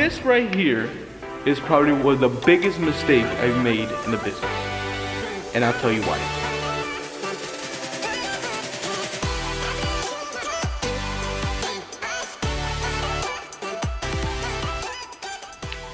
this right here is probably one of the biggest mistakes I've made in the business. And I'll tell you why.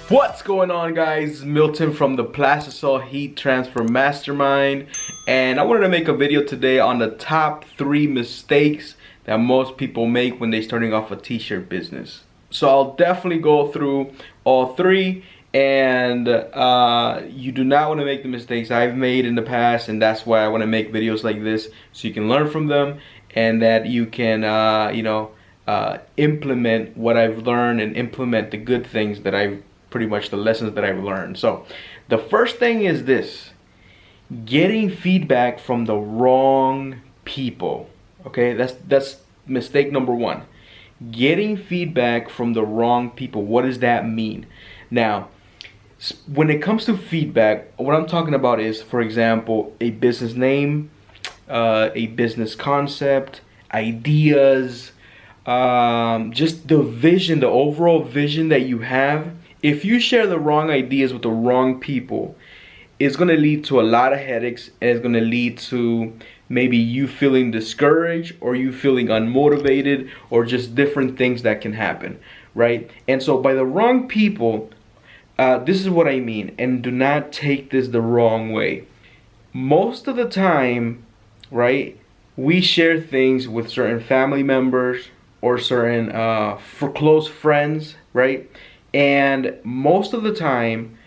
What's going on, guys? Milton from the Plastisol Heat Transfer Mastermind, and I wanted to make a video today on the top 3 mistakes that most people make when they're starting off a t-shirt business. So I'll definitely go through all 3, and you do not want to make the mistakes I've made in the past, and that's why I want to make videos like this so you can learn from them and that you can implement what I've learned and implement the good things that I've pretty much the lessons that I've learned. So the first thing is this: getting feedback from the wrong people. Okay, that's mistake number 1. Getting feedback from the wrong people. What does that mean? Now, when it comes to feedback, what I'm talking about is, for example, a business name, a business concept, ideas, just the vision, the overall vision that you have. If you share the wrong ideas with the wrong people, it's going to lead to a lot of headaches, and it's going to lead to maybe you feeling discouraged or you feeling unmotivated or just different things that can happen, right? And so by the wrong people, this is what I mean, and do not take this the wrong way. Most of the time, right, we share things with certain family members or certain for close friends, right? And most of the time,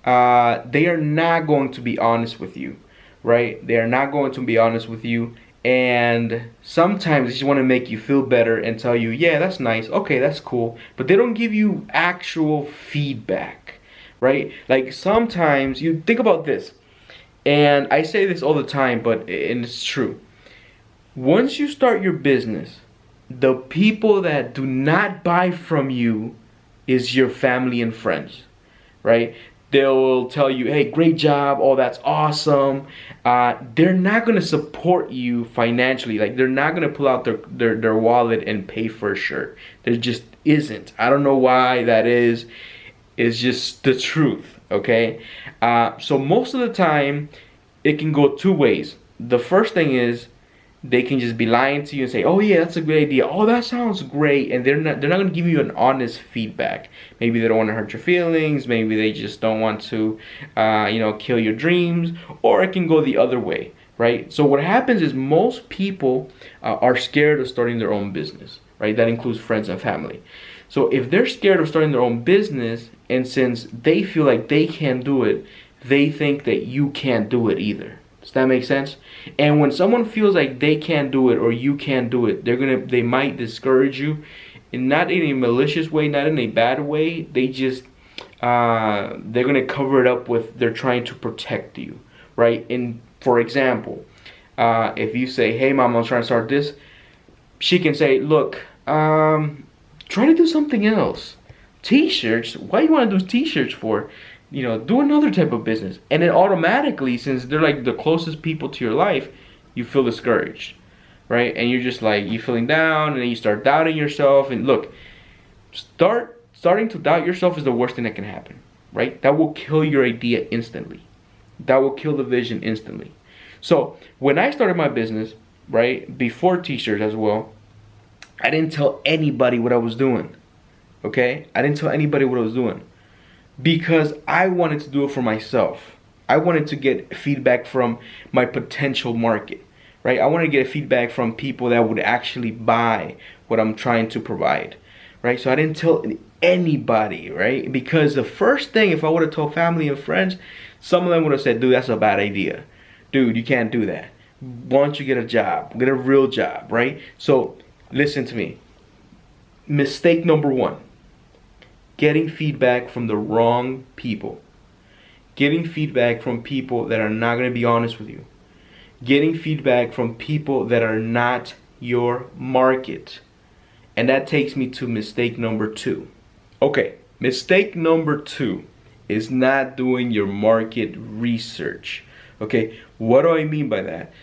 they are not going to be honest with you, right? They are not going to be honest with you. And sometimes they just want to make you feel better and tell you, yeah, that's nice. Okay, that's cool. But they don't give you actual feedback, right? Like sometimes you think about this, and I say this all the time, and it's true. Once you start your business, the people that do not buy from you is your family and friends, right? They'll tell you, hey, great job, oh, that's awesome. They're not gonna support you financially. Like, they're not gonna pull out their wallet and pay for a shirt. There just isn't. I don't know why that is. It's just the truth, okay? So most of the time, it can go 2 ways. The first thing is, they can just be lying to you and say, oh yeah, that's a great idea, oh that sounds great, and they're not going to give you an honest feedback. Maybe they don't want to hurt your feelings, maybe they just don't want to kill your dreams, or it can go the other way, right? So what happens is most people are scared of starting their own business, right? That includes friends and family. So if they're scared of starting their own business, and since they feel like they can't do it, they think that you can't do it either. Does that make sense? And when someone feels like they can't do it or you can't do it, they might discourage you, and not in a malicious way, not in a bad way. They just they're gonna cover it up with they're trying to protect you, right? And for example, if you say, "Hey, mom, I'm trying to start this," she can say, "Look, try to do something else. T-shirts? Why you want to do T-shirts for? Do another type of business." And then automatically, since they're like the closest people to your life, you feel discouraged, right? And you're just like, you're feeling down, and then you start doubting yourself. And look, starting to doubt yourself is the worst thing that can happen, right? That will kill your idea instantly. That will kill the vision instantly. So when I started my business, right, before T-shirts as well, I didn't tell anybody what I was doing, okay? I didn't tell anybody what I was doing, because I wanted to do it for myself. I wanted to get feedback from my potential market, right? I wanted to get feedback from people that would actually buy what I'm trying to provide, right? So I didn't tell anybody, right? Because the first thing, if I would have told family and friends, some of them would have said, dude, that's a bad idea. Dude, you can't do that. Why don't you get a job? Get a real job, right? So listen to me. Mistake number 1. Getting feedback from the wrong people. Getting feedback from people that are not going to be honest with you. Getting feedback from people that are not your market. And that takes me to mistake number 2. Okay, mistake number 2 is not doing your market research. Okay, what do I mean by that?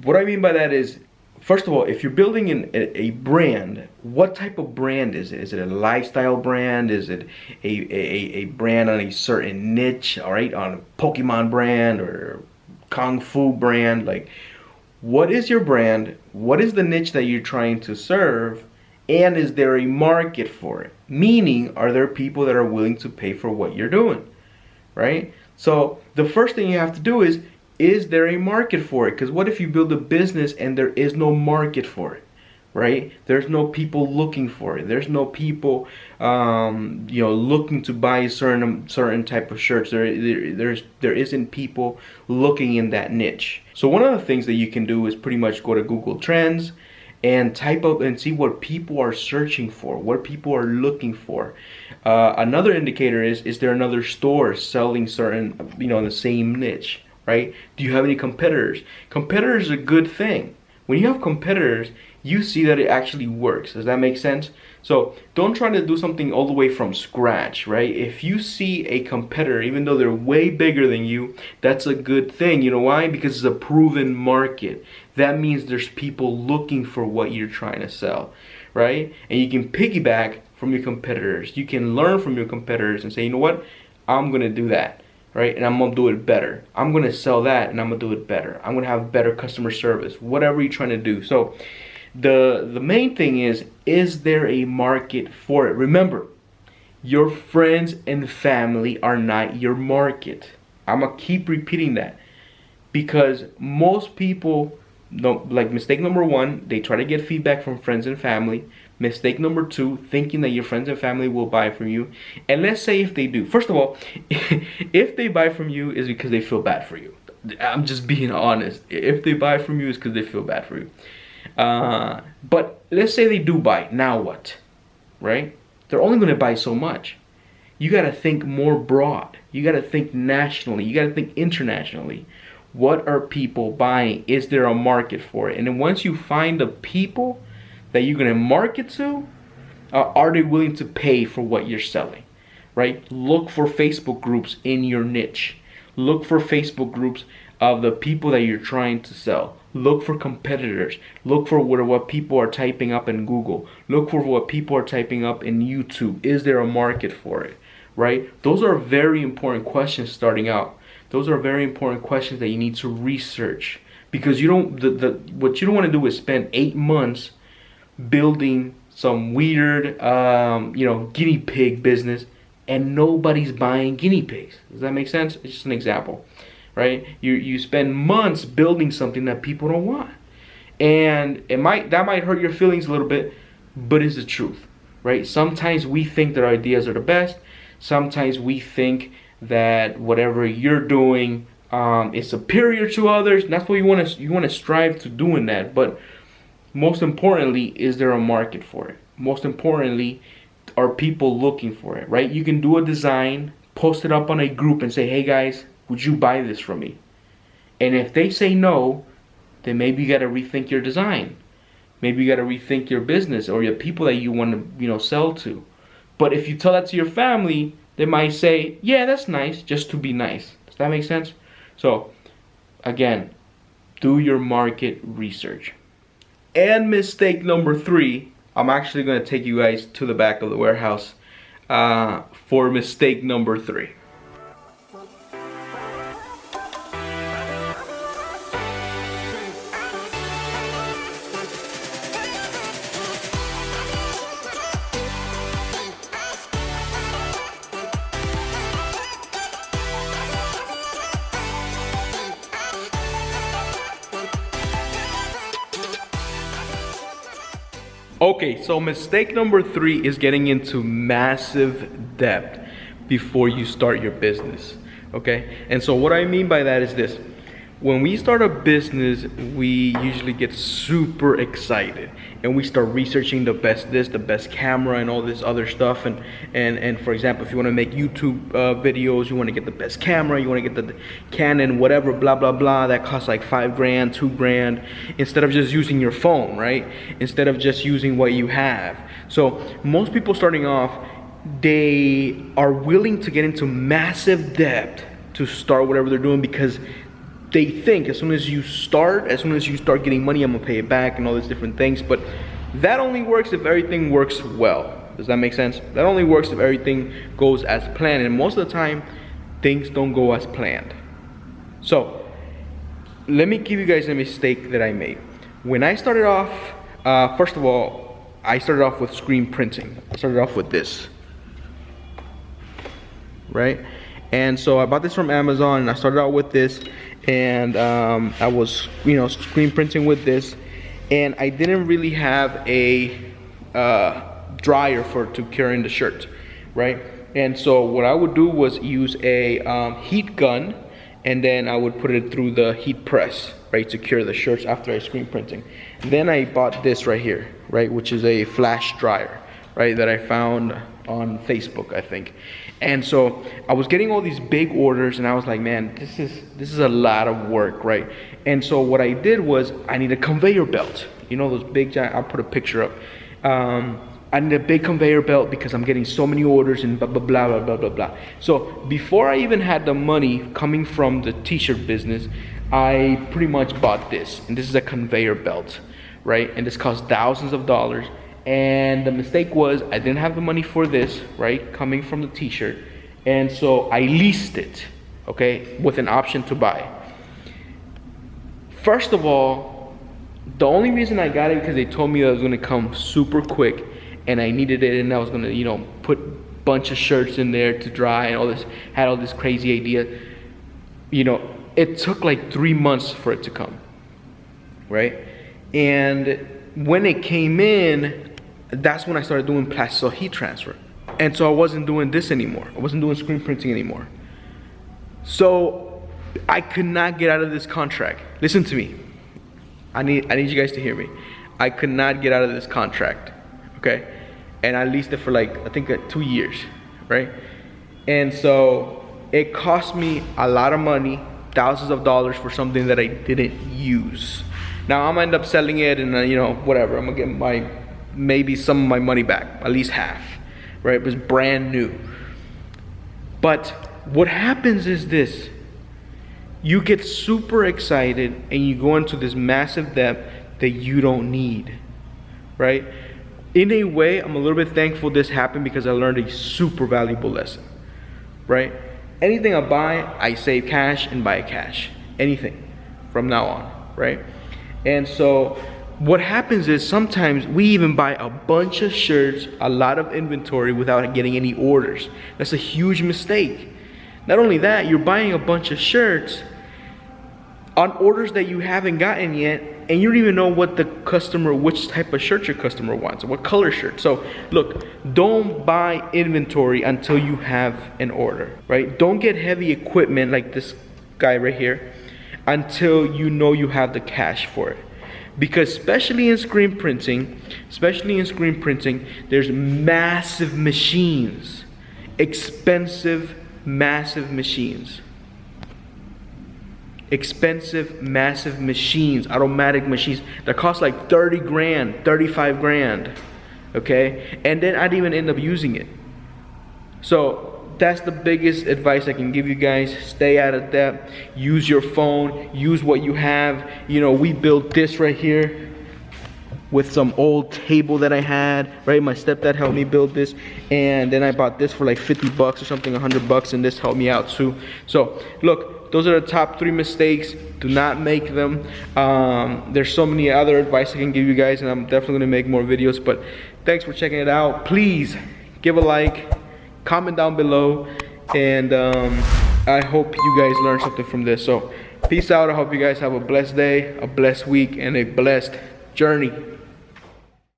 What I mean by that is first of all, if you're building a brand, what type of brand is it? Is it a lifestyle brand? Is it a brand on a certain niche, all right, on a Pokemon brand or Kung Fu brand? Like, what is your brand? What is the niche that you're trying to serve? And is there a market for it? Meaning, are there people that are willing to pay for what you're doing, right? So the first thing you have to do is there a market for it? Because what if you build a business and there is no market for it, right? There's no people looking for it. There's no people, looking to buy a certain type of shirts. There isn't people looking in that niche. So one of the things that you can do is pretty much go to Google Trends and type up and see what people are searching for, what people are looking for. Another indicator is there another store selling certain, the same niche, right? Do you have any competitors? Competitors are a good thing. When you have competitors, you see that it actually works. Does that make sense? So don't try to do something all the way from scratch, right? If you see a competitor, even though they're way bigger than you, that's a good thing. You know why? Because it's a proven market. That means there's people looking for what you're trying to sell, right? And you can piggyback from your competitors. You can learn from your competitors and say, you know what? I'm gonna do that, right? And I'm gonna do it better. I'm gonna sell that and I'm gonna do it better. I'm gonna have better customer service, whatever you're trying to do. So the main thing is there a market for it? Remember, your friends and family are not your market. I'm gonna keep repeating that because most people don't, like, mistake number one, they try to get feedback from friends and family. Mistake number two, thinking that your friends and family will buy from you. And let's say if they do, first of all, if they buy from you is because they feel bad for you. I'm just being honest. If they buy from you is because they feel bad for you. But let's say they do buy, now what, right? They're only going to buy so much. You got to think more broad. You got to think nationally. You got to think internationally. What are people buying? Is there a market for it? And then once you find the people that you're going to market to, are they willing to pay for what you're selling, right? Look for Facebook groups in your niche. Look for Facebook groups of the people that you're trying to sell. Look for competitors. Look for what people are typing up in Google. Look for what people are typing up in YouTube. Is there a market for it, right? Those are very important questions starting out. Those are very important questions that you need to research, because you don't. What you don't want to do is spend 8 months building some weird, guinea pig business, and nobody's buying guinea pigs. Does that make sense? It's just an example, right? You spend months building something that people don't want, and that might hurt your feelings a little bit, but it's the truth, right? Sometimes we think that our ideas are the best. Sometimes we think that whatever you're doing is superior to others. And that's what you want to strive to doing that. But most importantly, is there a market for it? Most importantly, are people looking for it, right? You can do a design, post it up on a group and say, hey guys, would you buy this from me? And if they say no, then maybe you got to rethink your design. Maybe you got to rethink your business or your people that you want to, sell to. But if you tell that to your family, they might say, yeah, that's nice, just to be nice. Does that make sense? So, again, do your market research. And mistake number 3, I'm actually going to take you guys to the back of the warehouse for mistake number 3. Okay, so mistake number 3 is getting into massive debt before you start your business. Okay, and so what I mean by that is this: when we start a business, we usually get super excited and we start researching the best camera and all this other stuff. And for example, if you want to make YouTube videos, you want to get the best camera, you want to get the Canon, whatever, blah, blah, blah, that costs like $5 grand, $2 grand, instead of just using your phone, right? Instead of just using what you have. So most people starting off, they are willing to get into massive debt to start whatever they're doing because they think as soon as you start getting money, I'm gonna pay it back and all these different things. But that only works if everything works well. Does that make sense? That only works if everything goes as planned, and most of the time things don't go as planned. So let me give you guys a mistake that I made. When I started off, first of all, I started off with screen printing. I started off with this, right? And so I bought this from Amazon, and I started out with this, and I was, screen printing with this, and I didn't really have a dryer to cure in the shirt, right? And so what I would do was use a heat gun, and then I would put it through the heat press, right, to cure the shirts after I screen printing. Then I bought this right here, right, which is a flash dryer, right, that I found on Facebook, I think. And so I was getting all these big orders, and I was like, man, this is a lot of work, right? And so what I did was I need a conveyor belt. You know those big giant, I'll put a picture up. I need a big conveyor belt because I'm getting so many orders and blah, blah, blah, blah, blah, blah, blah. So before I even had the money coming from the t-shirt business, I pretty much bought this. And this is a conveyor belt, right? And this cost thousands of dollars. And the mistake was I didn't have the money for this, right? Coming from the t-shirt. And so I leased it, okay? With an option to buy. First of all, the only reason I got it because they told me that it was gonna come super quick, and I needed it, and I was gonna, put a bunch of shirts in there to dry and all this, had all this crazy idea. It took like 3 months for it to come, right? And when it came in, that's when I started doing Plastisol heat transfer. And so I wasn't doing this anymore. I wasn't doing screen printing anymore. So I could not get out of this contract. Listen to me. I need you guys to hear me. I could not get out of this contract, okay? And I leased it for like, I think 2 years, right? And so it cost me a lot of money, thousands of dollars for something that I didn't use. Now I'm gonna end up selling it, and whatever, I'm gonna get maybe some of my money back, at least half, right? It was brand new. But what happens is this: you get super excited and you go into this massive debt that you don't need, right? In a way, I'm a little bit thankful this happened because I learned a super valuable lesson, right? Anything I buy, I save cash and buy cash. Anything from now on, right? And so what happens is sometimes we even buy a bunch of shirts, a lot of inventory without getting any orders. That's a huge mistake. Not only that, you're buying a bunch of shirts on orders that you haven't gotten yet, and you don't even know what the customer, which type of shirt your customer wants, what color shirt. So look, don't buy inventory until you have an order, right? Don't get heavy equipment like this guy right here until you know you have the cash for it. Because especially in screen printing, there's massive machines, expensive, massive machines. Expensive, massive machines, automatic machines that cost like 30 grand, 35 grand, okay? And then I'd even end up using it. So that's the biggest advice I can give you guys. Stay out of debt, use your phone, use what you have. We built this right here with some old table that I had, right? My stepdad helped me build this, and then I bought this for like 50 bucks or something, 100 bucks, and this helped me out too. So look, those are the top 3 mistakes. Do not make them. There's so many other advice I can give you guys, and I'm definitely gonna make more videos, but thanks for checking it out. Please give a like, comment down below, and I hope you guys learned something from this. So peace out. I hope you guys have a blessed day, a blessed week, and a blessed journey.